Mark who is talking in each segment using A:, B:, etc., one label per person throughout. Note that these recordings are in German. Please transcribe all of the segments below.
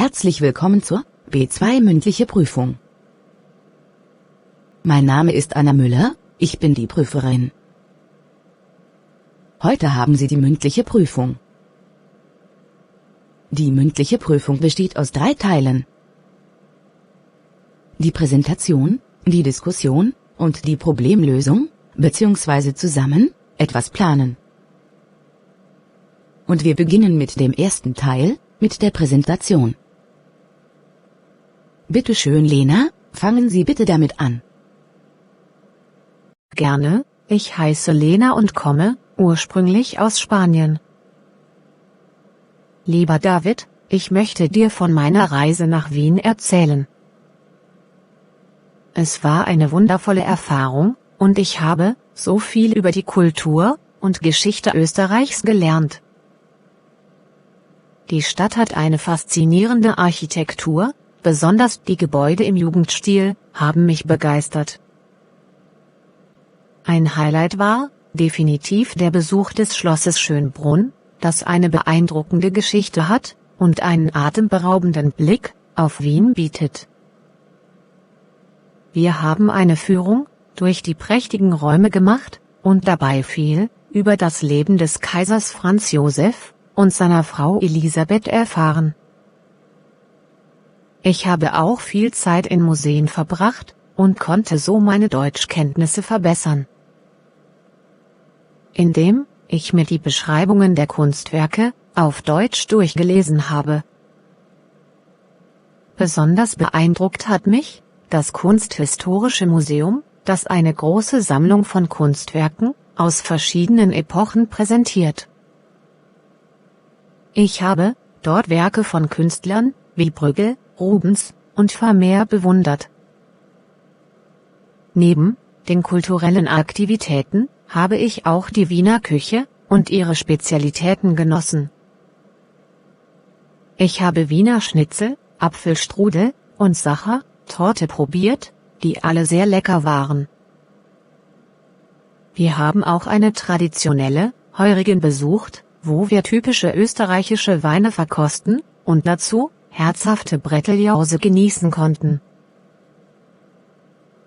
A: Herzlich willkommen zur B2 mündliche Prüfung. Mein Name ist Anna Müller, ich bin die Prüferin. Heute haben Sie die mündliche Prüfung. Die mündliche Prüfung besteht aus 3 Teilen: die Präsentation, die Diskussion und die Problemlösung, bzw. zusammen etwas planen. Und wir beginnen mit dem ersten Teil, mit der Präsentation. Bitte schön, Lena, fangen Sie bitte damit an.
B: Gerne, ich heiße Lena und komme ursprünglich aus Spanien. Lieber David, ich möchte dir von meiner Reise nach Wien erzählen. Es war eine wundervolle Erfahrung, und ich habe so viel über die Kultur und Geschichte Österreichs gelernt. Die Stadt hat eine faszinierende Architektur, besonders die Gebäude im Jugendstil haben mich begeistert. Ein Highlight war definitiv der Besuch des Schlosses Schönbrunn, das eine beeindruckende Geschichte hat und einen atemberaubenden Blick auf Wien bietet. Wir haben eine Führung durch die prächtigen Räume gemacht und dabei viel über das Leben des Kaisers Franz Josef und seiner Frau Elisabeth erfahren. Ich habe auch viel Zeit in Museen verbracht und konnte so meine Deutschkenntnisse verbessern, indem ich mir die Beschreibungen der Kunstwerke auf Deutsch durchgelesen habe. Besonders beeindruckt hat mich das Kunsthistorische Museum, das eine große Sammlung von Kunstwerken aus verschiedenen Epochen präsentiert. Ich habe dort Werke von Künstlern wie Bruegel, Rubens und Vermeer bewundert. Neben den kulturellen Aktivitäten habe ich auch die Wiener Küche und ihre Spezialitäten genossen. Ich habe Wiener Schnitzel, Apfelstrudel und Sacher-Torte probiert, die alle sehr lecker waren. Wir haben auch eine traditionelle Heurigen besucht, wo wir typische österreichische Weine verkosten und dazu herzhafte Bretteljause genießen konnten.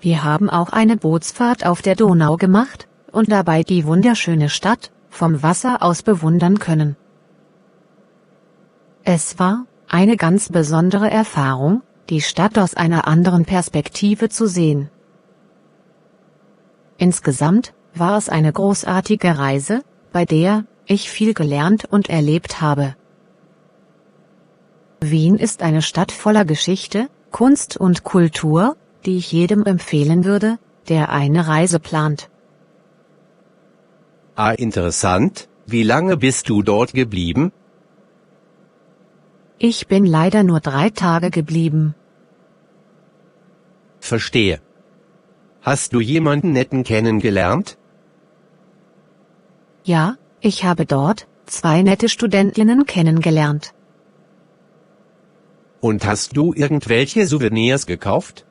B: Wir haben auch eine Bootsfahrt auf der Donau gemacht und dabei die wunderschöne Stadt vom Wasser aus bewundern können. Es war eine ganz besondere Erfahrung, die Stadt aus einer anderen Perspektive zu sehen. Insgesamt war es eine großartige Reise, bei der ich viel gelernt und erlebt habe. Wien ist eine Stadt voller Geschichte, Kunst und Kultur, die ich jedem empfehlen würde, der eine Reise plant.
C: Ah, interessant. Wie lange bist du dort geblieben?
B: Ich bin leider nur 3 Tage geblieben.
C: Verstehe. Hast du jemanden netten kennengelernt?
B: Ja, ich habe dort 2 nette Studentinnen kennengelernt.
C: Und hast du irgendwelche Souvenirs gekauft?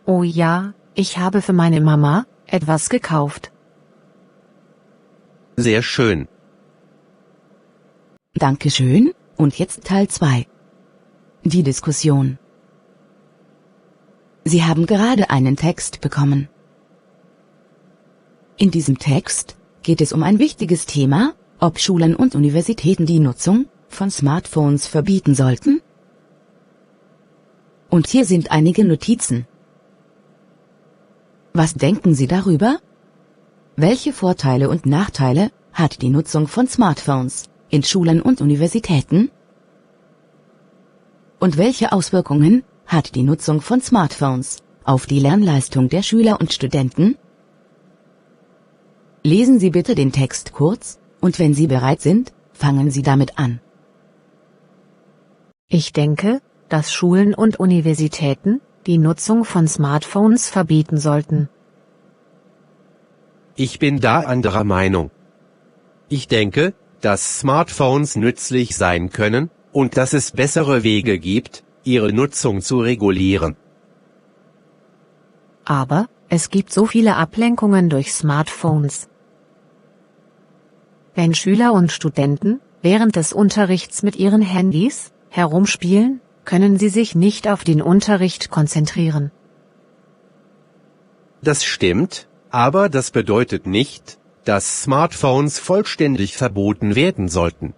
B: Oh ja, ich habe für meine Mama etwas gekauft.
C: Sehr schön.
A: Dankeschön, und jetzt Teil 2. Die Diskussion. Sie haben gerade einen Text bekommen. In diesem Text geht es um ein wichtiges Thema, ob Schulen und Universitäten die Nutzung von Smartphones verbieten sollten. Und hier sind einige Notizen. Was denken Sie darüber? Welche Vorteile und Nachteile hat die Nutzung von Smartphones in Schulen und Universitäten? Und welche Auswirkungen hat die Nutzung von Smartphones auf die Lernleistung der Schüler und Studenten? Lesen Sie bitte den Text kurz, und wenn Sie bereit sind, fangen Sie damit an.
B: Ich denke, dass Schulen und Universitäten die Nutzung von Smartphones verbieten sollten.
C: Ich bin da anderer Meinung. Ich denke, dass Smartphones nützlich sein können, und dass es bessere Wege gibt, ihre Nutzung zu regulieren.
B: Aber es gibt so viele Ablenkungen durch Smartphones. Wenn Schüler und Studenten während des Unterrichts mit ihren Handys herumspielen, können sie sich nicht auf den Unterricht konzentrieren.
C: Das stimmt, aber das bedeutet nicht, dass Smartphones vollständig verboten werden sollten.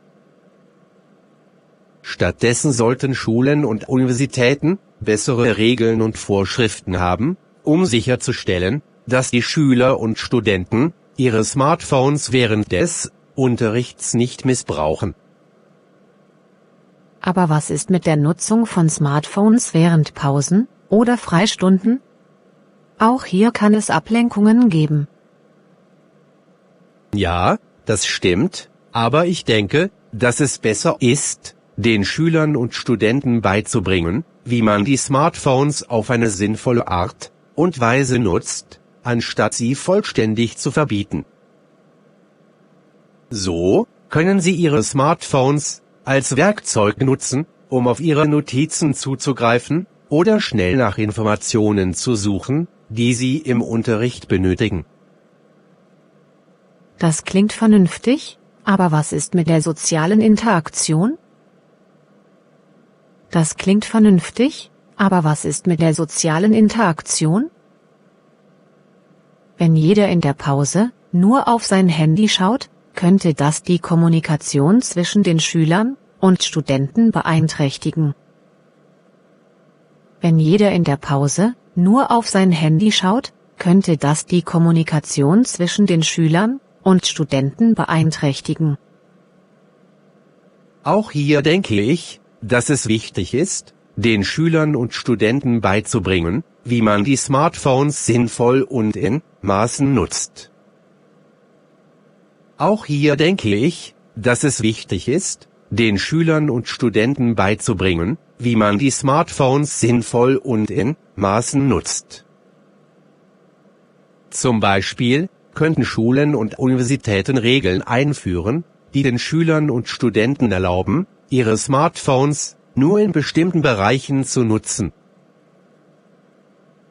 C: Stattdessen sollten Schulen und Universitäten bessere Regeln und Vorschriften haben, um sicherzustellen, dass die Schüler und Studenten ihre Smartphones während des Unterrichts nicht missbrauchen.
B: Aber was ist mit der Nutzung von Smartphones während Pausen oder Freistunden? Auch hier kann es Ablenkungen geben.
C: Ja, das stimmt, aber ich denke, dass es besser ist, den Schülern und Studenten beizubringen, wie man die Smartphones auf eine sinnvolle Art und Weise nutzt, anstatt sie vollständig zu verbieten. So können sie ihre Smartphones als Werkzeug nutzen, um auf ihre Notizen zuzugreifen oder schnell nach Informationen zu suchen, die sie im Unterricht benötigen.
B: Das klingt vernünftig, aber was ist mit der sozialen Interaktion? Das klingt vernünftig, aber was ist mit der sozialen Interaktion? Wenn jeder in der Pause nur auf sein Handy schaut, könnte das die Kommunikation zwischen den Schülern und Studenten beeinträchtigen. Wenn jeder in der Pause nur auf sein Handy schaut, könnte das die Kommunikation zwischen den Schülern und Studenten beeinträchtigen.
C: Auch hier denke ich, dass es wichtig ist, den Schülern und Studenten beizubringen, wie man die Smartphones sinnvoll und in Maßen nutzt. Auch hier denke ich, dass es wichtig ist, den Schülern und Studenten beizubringen, wie man die Smartphones sinnvoll und in Maßen nutzt. Zum Beispiel könnten Schulen und Universitäten Regeln einführen, die den Schülern und Studenten erlauben, ihre Smartphones nur in bestimmten Bereichen zu nutzen.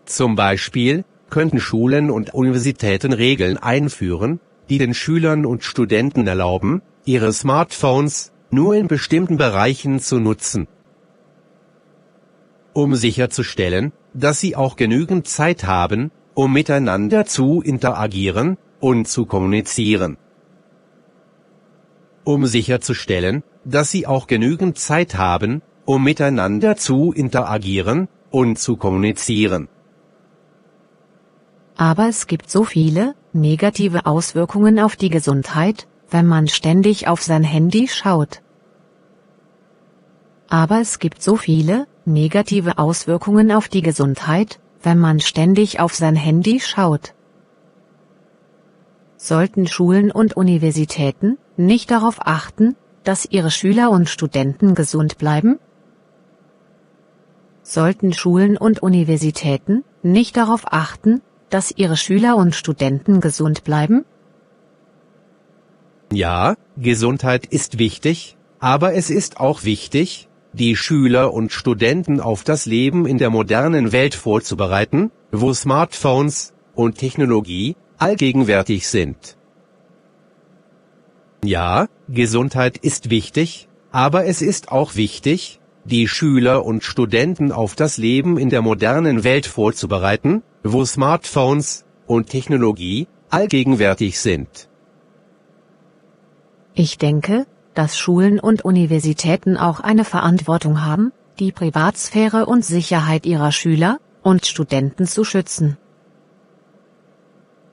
C: Zum Beispiel könnten Schulen und Universitäten Regeln einführen, die den Schülern und Studenten erlauben, ihre Smartphones nur in bestimmten Bereichen zu nutzen. Um sicherzustellen, dass sie auch genügend Zeit haben, um miteinander zu interagieren und zu kommunizieren. Um sicherzustellen, dass sie auch genügend Zeit haben, um miteinander zu interagieren und zu kommunizieren.
B: Aber es gibt so viele negative Auswirkungen auf die Gesundheit, wenn man ständig auf sein Handy schaut. Aber es gibt so viele negative Auswirkungen auf die Gesundheit, wenn man ständig auf sein Handy schaut. Sollten Schulen und Universitäten nicht darauf achten, dass ihre Schüler und Studenten gesund bleiben? Sollten Schulen und Universitäten nicht darauf achten, dass ihre Schüler und Studenten gesund bleiben?
C: Ja, Gesundheit ist wichtig, aber es ist auch wichtig, die Schüler und Studenten auf das Leben in der modernen Welt vorzubereiten, wo Smartphones und Technologie allgegenwärtig sind. Ja, Gesundheit ist wichtig, aber es ist auch wichtig, die Schüler und Studenten auf das Leben in der modernen Welt vorzubereiten, wo Smartphones und Technologie allgegenwärtig sind.
B: Ich denke, dass Schulen und Universitäten auch eine Verantwortung haben, die Privatsphäre und Sicherheit ihrer Schüler und Studenten zu schützen.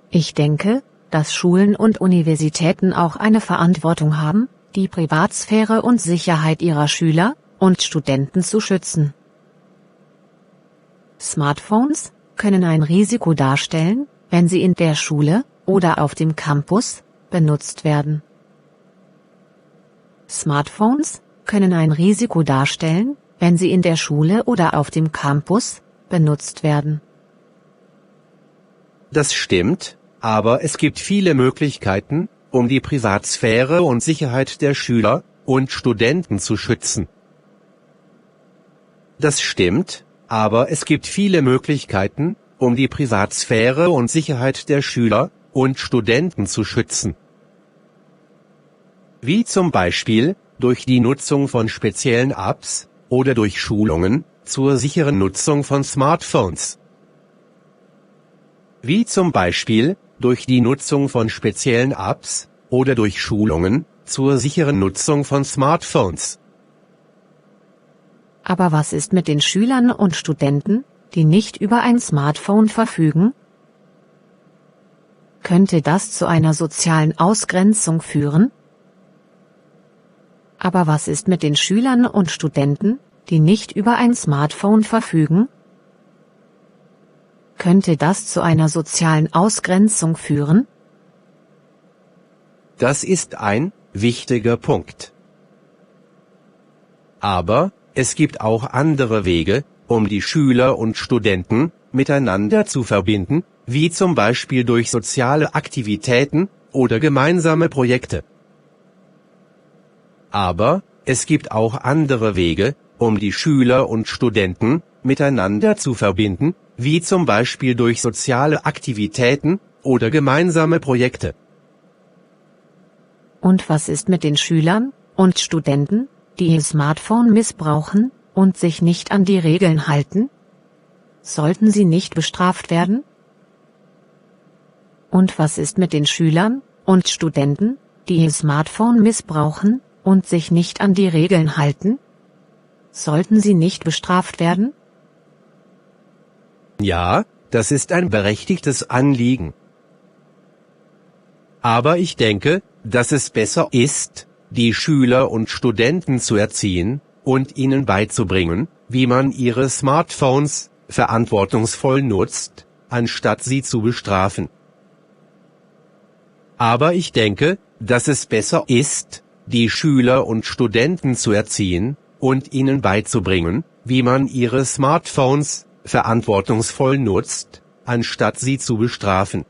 B: Ich denke, dass Schulen und Universitäten auch eine Verantwortung haben, die Privatsphäre und Sicherheit ihrer Schüler und Studenten zu schützen. Smartphones können ein Risiko darstellen, wenn sie in der Schule oder auf dem Campus benutzt werden. Smartphones können ein Risiko darstellen, wenn sie in der Schule oder auf dem Campus benutzt werden.
C: Das stimmt, aber es gibt viele Möglichkeiten, um die Privatsphäre und Sicherheit der Schüler und Studenten zu schützen. Das stimmt, aber es gibt viele Möglichkeiten, um die Privatsphäre und Sicherheit der Schüler und Studenten zu schützen. Wie zum Beispiel, durch die Nutzung von speziellen Apps oder durch Schulungen zur sicheren Nutzung von Smartphones. Wie zum Beispiel durch die Nutzung von speziellen Apps oder durch Schulungen zur sicheren Nutzung von Smartphones.
B: Aber was ist mit den Schülern und Studenten, die nicht über ein Smartphone verfügen? Könnte das zu einer sozialen Ausgrenzung führen? Aber was ist mit den Schülern und Studenten, die nicht über ein Smartphone verfügen? Könnte das zu einer sozialen Ausgrenzung führen?
C: Das ist ein wichtiger Punkt. Aber es gibt auch andere Wege, um die Schüler und Studenten miteinander zu verbinden, wie zum Beispiel durch soziale Aktivitäten oder gemeinsame Projekte. Aber es gibt auch andere Wege, um die Schüler und Studenten miteinander zu verbinden, wie zum Beispiel durch soziale Aktivitäten oder gemeinsame Projekte.
B: Und was ist mit den Schülern und Studenten, die ihr Smartphone missbrauchen und sich nicht an die Regeln halten? Sollten sie nicht bestraft werden? Und was ist mit den Schülern und Studenten, die ihr Smartphone missbrauchen und sich nicht an die Regeln halten? Sollten sie nicht bestraft werden?
C: Ja, das ist ein berechtigtes Anliegen. Aber ich denke, dass es besser ist, die Schüler und Studenten zu erziehen und ihnen beizubringen, wie man ihre Smartphones verantwortungsvoll nutzt, anstatt sie zu bestrafen. Aber ich denke, dass es besser ist, die Schüler und Studenten zu erziehen und ihnen beizubringen, wie man ihre Smartphones verantwortungsvoll nutzt, anstatt sie zu bestrafen.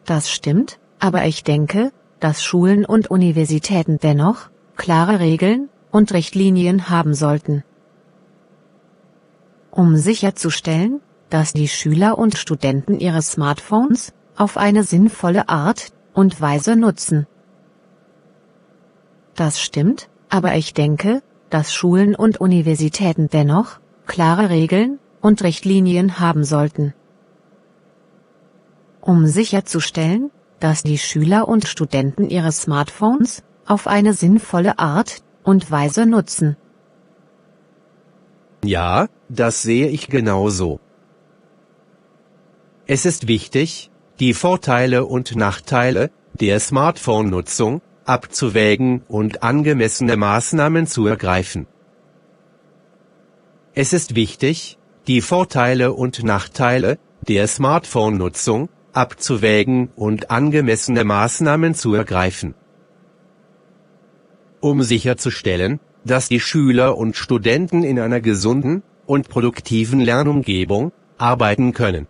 B: Das stimmt, aber ich denke, dass Schulen und Universitäten dennoch klare Regeln und Richtlinien haben sollten. Um sicherzustellen, dass die Schüler und Studenten ihre Smartphones auf eine sinnvolle Art und Weise nutzen. Das stimmt, aber ich denke, dass Schulen und Universitäten dennoch klare Regeln und Richtlinien haben sollten. Um sicherzustellen, dass die Schüler und Studenten ihre Smartphones auf eine sinnvolle Art und Weise nutzen.
C: Ja, das sehe ich genauso. Es ist wichtig, die Vorteile und Nachteile der Smartphone-Nutzung abzuwägen und angemessene Maßnahmen zu ergreifen. Es ist wichtig, die Vorteile und Nachteile der Smartphone-Nutzung abzuwägen und angemessene Maßnahmen zu ergreifen. Um sicherzustellen, dass die Schüler und Studenten in einer gesunden und produktiven Lernumgebung arbeiten können.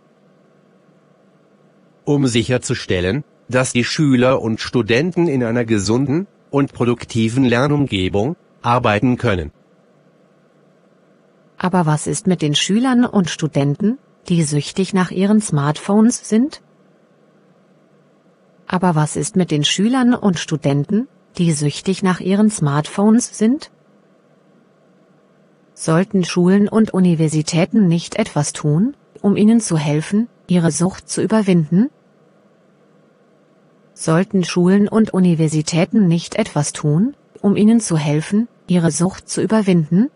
C: Um sicherzustellen, dass die Schüler und Studenten in einer gesunden und produktiven Lernumgebung arbeiten können.
B: Aber was ist mit den Schülern und Studenten, die süchtig nach ihren Smartphones sind? Aber was ist mit den Schülern und Studenten, die süchtig nach ihren Smartphones sind? Sollten Schulen und Universitäten nicht etwas tun, um ihnen zu helfen, ihre Sucht zu überwinden? Sollten Schulen und Universitäten nicht etwas tun, um ihnen zu helfen, ihre Sucht zu überwinden?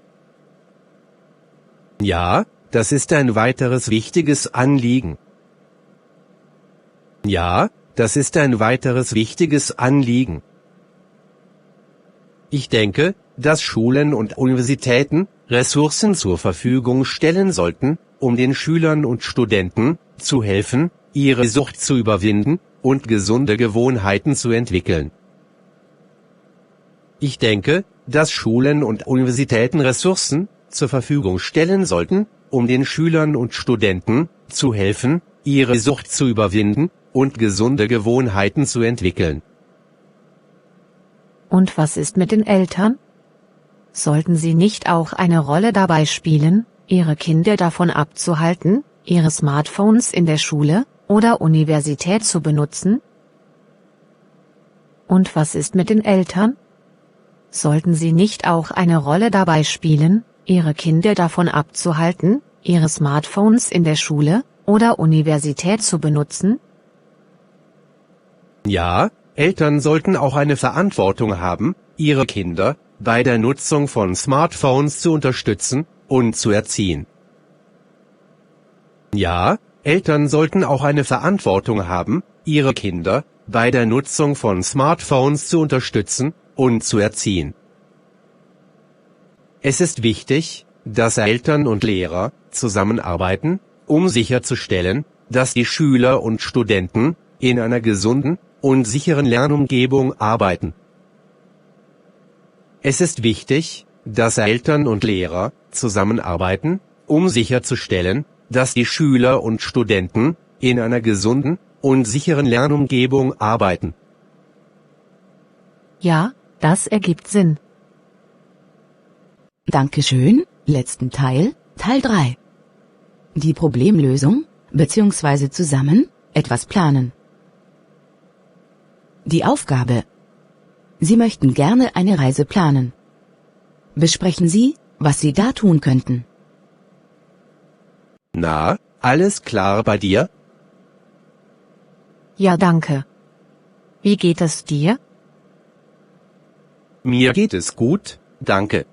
C: Ja, das ist ein weiteres wichtiges Anliegen. Ja, das ist ein weiteres wichtiges Anliegen. Ich denke, dass Schulen und Universitäten Ressourcen zur Verfügung stellen sollten, um den Schülern und Studenten zu helfen, ihre Sucht zu überwinden und gesunde Gewohnheiten zu entwickeln. Ich denke, dass Schulen und Universitäten Ressourcen zur Verfügung stellen sollten, um den Schülern und Studenten zu helfen, ihre Sucht zu überwinden und gesunde Gewohnheiten zu entwickeln.
B: Und was ist mit den Eltern? Sollten sie nicht auch eine Rolle dabei spielen, ihre Kinder davon abzuhalten, ihre Smartphones in der Schule oder Universität zu benutzen? Und was ist mit den Eltern? Sollten Sie nicht auch eine Rolle dabei spielen, Ihre Kinder davon abzuhalten, ihre Smartphones in der Schule oder Universität zu benutzen?
C: Ja, Eltern sollten auch eine Verantwortung haben, ihre Kinder bei der Nutzung von Smartphones zu unterstützen und zu erziehen. Ja, Eltern sollten auch eine Verantwortung haben, ihre Kinder bei der Nutzung von Smartphones zu unterstützen und zu erziehen. Es ist wichtig, dass Eltern und Lehrer zusammenarbeiten, um sicherzustellen, dass die Schüler und Studenten in einer gesunden und sicheren Lernumgebung arbeiten. Es ist wichtig, dass Eltern und Lehrer zusammenarbeiten, um sicherzustellen, dass die Schüler und Studenten in einer gesunden und sicheren Lernumgebung arbeiten.
B: Ja, das ergibt Sinn.
A: Dankeschön, letzten Teil, Teil 3. Die Problemlösung, bzw. zusammen, etwas planen. Die Aufgabe. Sie möchten gerne eine Reise planen. Besprechen Sie, was Sie da tun könnten.
C: Na, alles klar bei dir?
B: Ja, danke. Wie geht es dir?
C: Mir geht es gut, danke.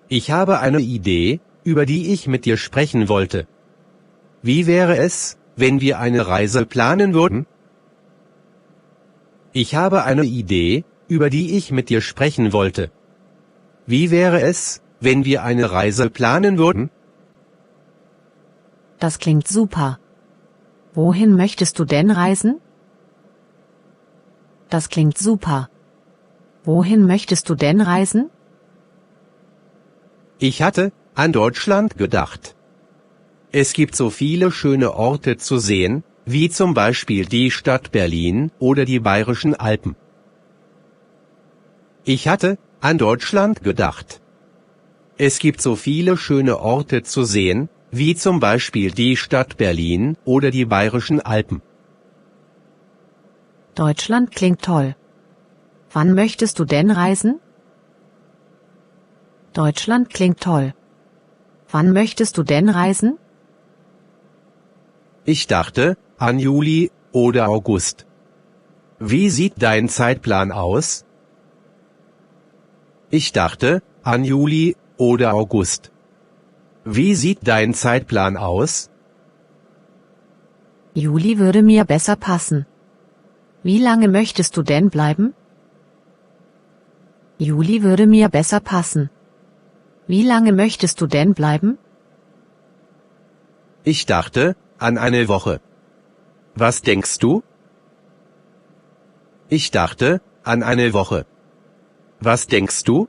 C: Ich habe eine Idee, über die ich mit dir sprechen wollte. Wie wäre es, wenn wir eine Reise planen würden? Ich habe eine Idee, über die ich mit dir sprechen wollte. Wie wäre es, wenn wir eine Reise planen würden?
B: Das klingt super. Wohin möchtest du denn reisen? Das klingt super. Wohin möchtest du denn reisen?
C: Ich hatte an Deutschland gedacht. Es gibt so viele schöne Orte zu sehen, wie zum Beispiel die Stadt Berlin oder die Bayerischen Alpen. Ich hatte an Deutschland gedacht. Es gibt so viele schöne Orte zu sehen, wie zum Beispiel die Stadt Berlin oder die Bayerischen Alpen.
B: Deutschland klingt toll. Wann möchtest du denn reisen? Deutschland klingt toll. Wann möchtest du denn reisen?
C: Ich dachte an Juli oder August. Wie sieht dein Zeitplan aus? Ich dachte an Juli oder August. Wie sieht dein Zeitplan aus?
B: Juli würde mir besser passen. Wie lange möchtest du denn bleiben? Juli würde mir besser passen. Wie lange möchtest du denn bleiben?
C: Ich dachte an eine Woche. Was denkst du? Ich dachte an eine Woche. Was denkst du?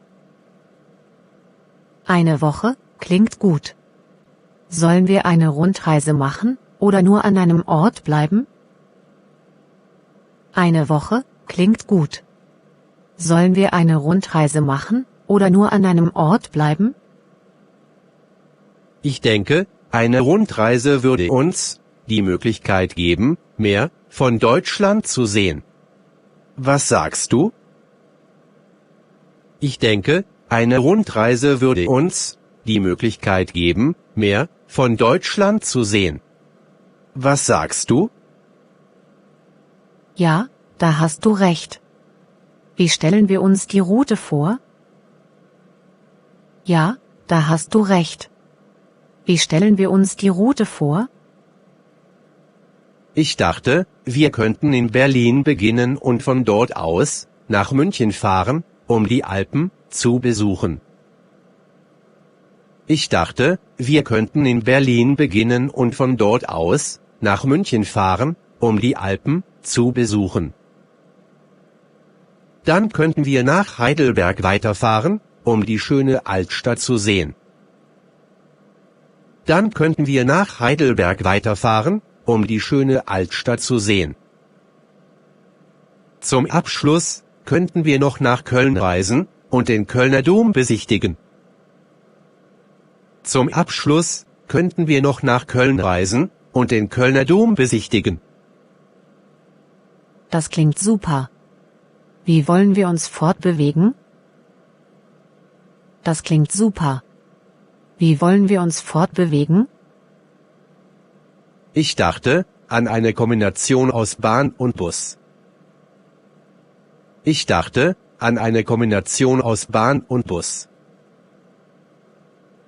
B: Eine Woche klingt gut. Sollen wir eine Rundreise machen oder nur an einem Ort bleiben? Eine Woche klingt gut. Sollen wir eine Rundreise machen oder nur an einem Ort bleiben?
C: Ich denke, eine Rundreise würde uns die Möglichkeit geben, mehr von Deutschland zu sehen. Was sagst du? Ich denke, eine Rundreise würde uns die Möglichkeit geben, mehr von Deutschland zu sehen. Was sagst du?
B: Ja, da hast du recht. Wie stellen wir uns die Route vor? Ja, da hast du recht. Wie stellen wir uns die Route vor?
C: Ich dachte, wir könnten in Berlin beginnen und von dort aus nach München fahren, um die Alpen zu besuchen. Ich dachte, wir könnten in Berlin beginnen und von dort aus nach München fahren, um die Alpen zu besuchen. Dann könnten wir nach Heidelberg weiterfahren, um die schöne Altstadt zu sehen. Dann könnten wir nach Heidelberg weiterfahren, um die schöne Altstadt zu sehen. Zum Abschluss könnten wir noch nach Köln reisen und den Kölner Dom besichtigen. Zum Abschluss könnten wir noch nach Köln reisen und den Kölner Dom besichtigen.
B: Das klingt super. Wie wollen wir uns fortbewegen? Das klingt super. Wie wollen wir uns fortbewegen?
C: Ich dachte an eine Kombination aus Bahn und Bus. Ich dachte an eine Kombination aus Bahn und Bus.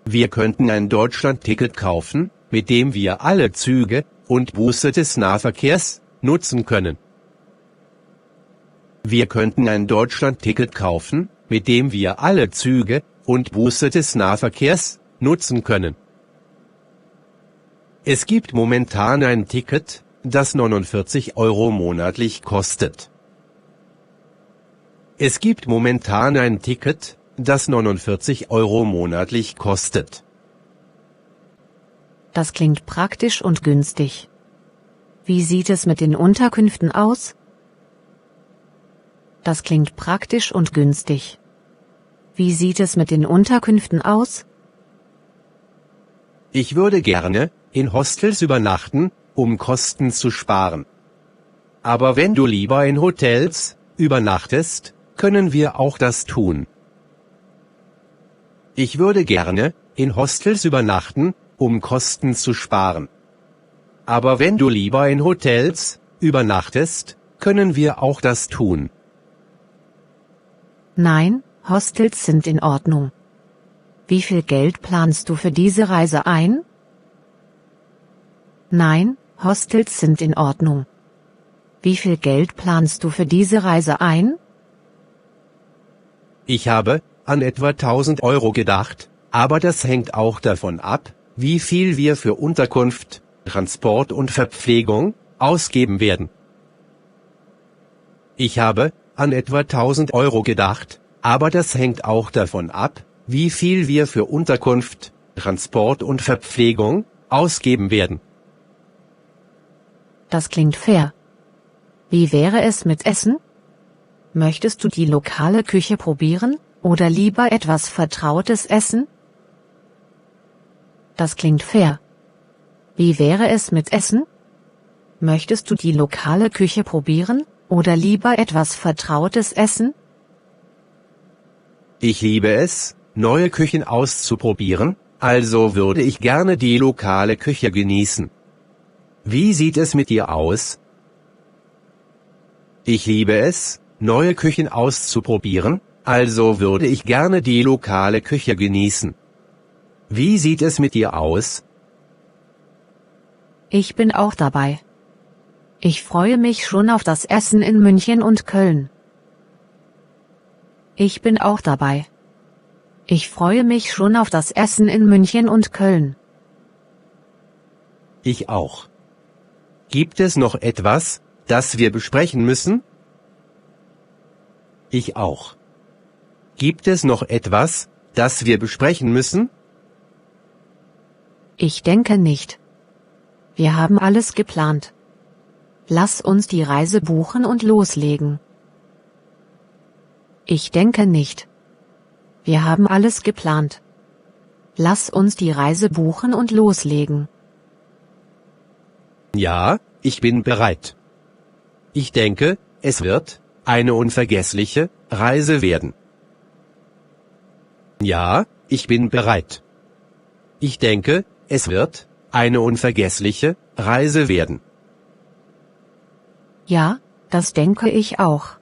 C: Wir könnten ein Deutschland-Ticket kaufen, mit dem wir alle Züge und Busse des Nahverkehrs nutzen können. Wir könnten ein Deutschland-Ticket kaufen, mit dem wir alle Züge und Busse des Nahverkehrs nutzen können. Es gibt momentan ein Ticket, das 49 € monatlich kostet. Es gibt momentan ein Ticket, das 49 € monatlich kostet.
B: Das klingt praktisch und günstig. Wie sieht es mit den Unterkünften aus? Das klingt praktisch und günstig. Wie sieht es mit den Unterkünften aus?
C: Ich würde gerne in Hostels übernachten, um Kosten zu sparen. Aber wenn du lieber in Hotels übernachtest, können wir auch das tun. Ich würde gerne in Hostels übernachten, um Kosten zu sparen. Aber wenn du lieber in Hotels übernachtest, können wir auch das tun.
B: Nein, Hostels sind in Ordnung. Wie viel Geld planst du für diese Reise ein? Nein, Hostels sind in Ordnung. Wie viel Geld planst du für diese Reise ein?
C: Ich habe an etwa 1.000 € gedacht, aber das hängt auch davon ab, wie viel wir für Unterkunft, Transport und Verpflegung ausgeben werden. Ich habe an etwa 1.000 € gedacht, aber das hängt auch davon ab, wie viel wir für Unterkunft, Transport und Verpflegung ausgeben werden.
B: Das klingt fair. Wie wäre es mit Essen? Möchtest du die lokale Küche probieren, oder lieber etwas vertrautes Essen? Das klingt fair. Wie wäre es mit Essen? Möchtest du die lokale Küche probieren, oder lieber etwas vertrautes Essen?
C: Ich liebe es, neue Küchen auszuprobieren, also würde ich gerne die lokale Küche genießen. Wie sieht es mit dir aus? Ich liebe es, neue Küchen auszuprobieren, also würde ich gerne die lokale Küche genießen. Wie sieht es mit dir aus?
B: Ich bin auch dabei. Ich freue mich schon auf das Essen in München und Köln. Ich bin auch dabei. Ich freue mich schon auf das Essen in München und Köln.
C: Ich auch. Gibt es noch etwas, das wir besprechen müssen? Ich auch. Gibt es noch etwas, das wir besprechen müssen?
B: Ich denke nicht. Wir haben alles geplant. Lass uns die Reise buchen und loslegen. Ich denke nicht. Wir haben alles geplant. Lass uns die Reise buchen und loslegen.
C: Ja, ich bin bereit. Ich denke, es wird eine unvergessliche Reise werden. Ja, ich bin bereit. Ich denke, es wird eine unvergessliche Reise werden.
B: Ja, das denke ich auch.